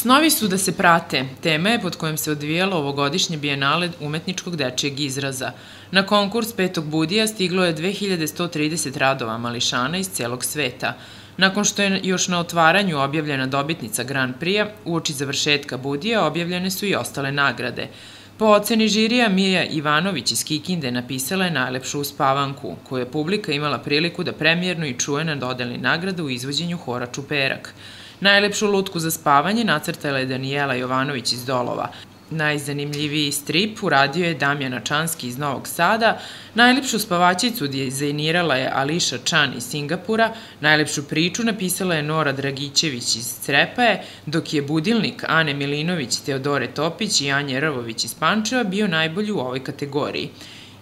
Snovi su da se prate. Tema je pod kojom se odvijalo ovogodišnje bijenale umetničkog dečijeg izraza. Na konkurs Petog Budija stiglo je 2130 radova mališana iz celog sveta. Nakon što je još na otvaranju objavljena dobitnica Grand Prix-a, uoči završetka Budija objavljene su i ostale nagrade. Po oceni žirija, Mija Ivanović iz Kikinde napisala je najlepšu uspavanku, koju je publika imala priliku da premijerno i čuje na dodeli nagrada u izvođenju hora Čuperak. Najlepšu lutku za spavanje nacrtala je Danijela Jovanović iz Dolova. Najzanimljiviji strip uradio je Damjan Ačanski iz Novog Sada, najlepšu spavačicu dizajnirala je Ališa Čan iz Singapura, najlepšu priču napisala je Nora Dragićević iz Crepaje, dok je budilnik Ane Milinović, Teodore Topić i Anje Rvović iz Pančeva bio najbolji u ovoj kategoriji.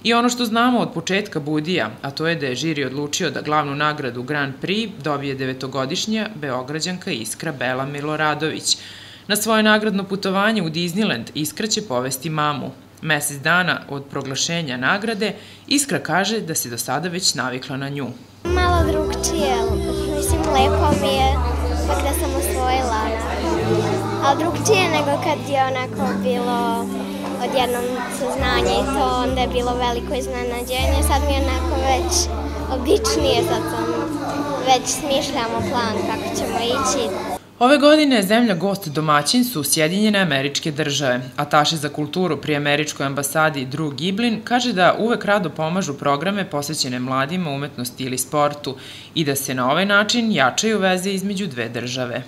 I ono što znamo od početka Budija, a to je da je žiri odlučio da glavnu nagradu Grand Prix dobije devetogodišnja Beograđanka Iskra Bela Miloradović. Na svoje nagradno putovanje u Disneyland Iskra će povesti mamu. Mesec dana od proglašenja nagrade, Iskra kaže da se do sada već navikla na nju. Malo drugčije, mislim lepo mi je, pak da sam osvojila, ali drugčije nego kad je onako bilo odjednom saznanje i to, onda je bilo veliko iznenađenje, sad mi je onako već običnije, sad već smišljamo plan kako ćemo ići. Ove godine zemlja gost domaćin su Sjedinjene Američke Države. Ataše za kulturu pri Američkoj ambasadi Drew Giblin kaže da uvek rado pomažu programe posvećene mladima, umetnosti ili sportu i da se na ovaj način jačaju veze između dve države.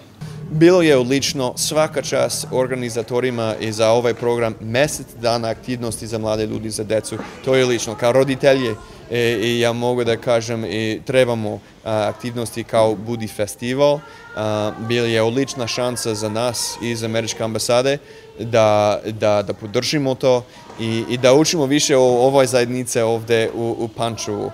Bilo je odlično, svaka čast organizatorima i za ovaj program, mesec dana aktivnosti za mlade ljudi, za decu, to je lično. Kao roditelji, i ja mogu da kažem, trebamo aktivnosti kao Budi festival. Bila je odlična šansa za nas iz Američke ambasade da podržimo to i da učimo više o ovoj zajednici ovde u Pančevu.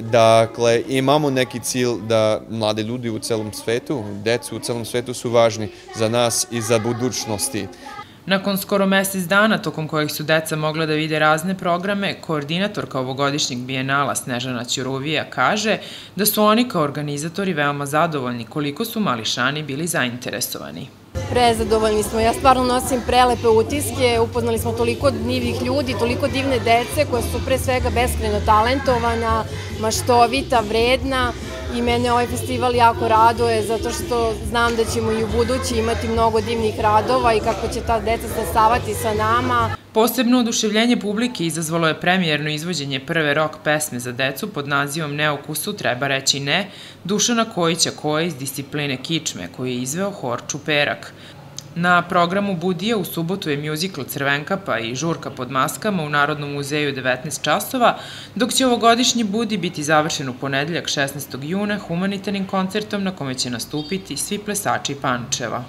Dakle, imamo neki cilj da mlade ljudi u celom svetu, decu u celom svetu su važni za nas i za budućnosti. Nakon skoro mesec dana tokom kojih su deca mogla da vide razne programe, koordinatorka ovogodišnjeg bijenala Snežana Ćuruvija kaže da su oni kao organizatori veoma zadovoljni koliko su mališani bili zainteresovani. Prezadovoljni smo. Ja stvarno nosim prelepe utiske, upoznali smo toliko divnih ljudi, toliko divne dece koje su pre svega beskrajno talentovana, maštovita, vredna i mene ovaj festival jako raduje zato što znam da ćemo i u budući imati mnogo divnih radova i kako će ta deca stasavati sa nama. Posebno oduševljenje publike izazvalo je premijerno izvođenje prve rock pesme za decu pod nazivom Neukusu treba reći ne, Dušana Kojića koja iz discipline kičme koji je izveo hor Čuperak. Na programu Budija u subotu je mjuzikl Crvenkapa i žurka pod maskama u Narodnom muzeju 19 časova, dok će ovogodišnji Budi biti završen u ponedeljak 16. juna humanitarnim koncertom na kome će nastupiti svi plesači Pančeva.